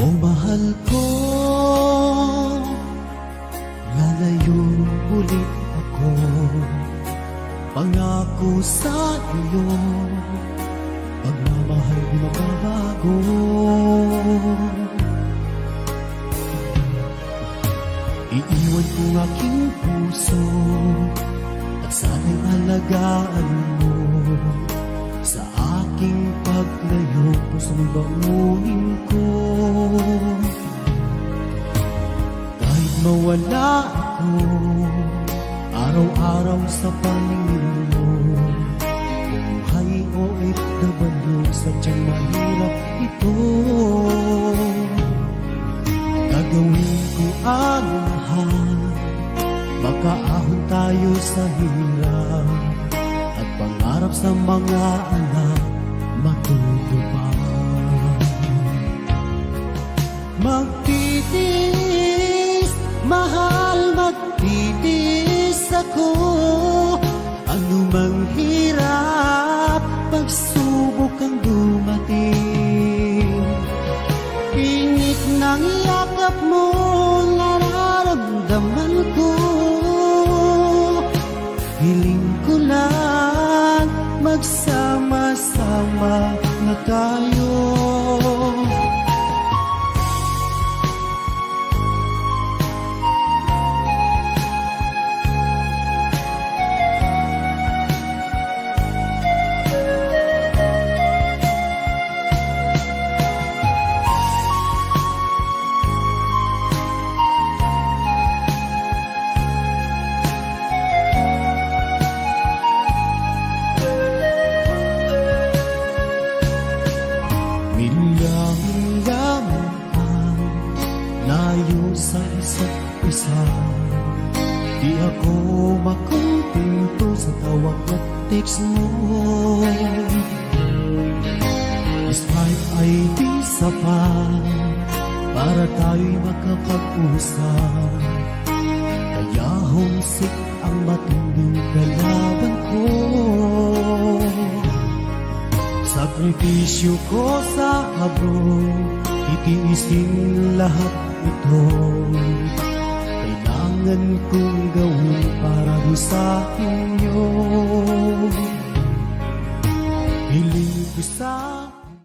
O mahal ko, lalayo ulit ako. Pangako sa iyo, pagmamahal di magbabago. Iiwan ko aking puso at sana'y alagaan mo. Sa aking paglayo, pusong bangunin ko. Kahit mawala ako, araw-araw sa paningin mo. Buhay o OFW, sadyang mahirap ito. Gagawin ko ang lahat, makaahon tayo sa hirap, at pangarap sa mga anak matutupad. Magtitiis, mahal, magtitiis ako. Anumang hirap, pagsubok ang dumating. Init ng yakap mo, nararamdaman ko. Hiling ko lang, magsama-sama na tayo. Milya-milya ang layo sa isa't isa. Di ako makumpinto sa tawag at text mo. Skype ay di sapat para tayo'y makapag-usap. Kaya homesick ang matinding kalaban ko. Sakripisyo ko sa abroad, itiisin lahat ito. Kailangan kong gawin para sa inyo. Hiling ko sa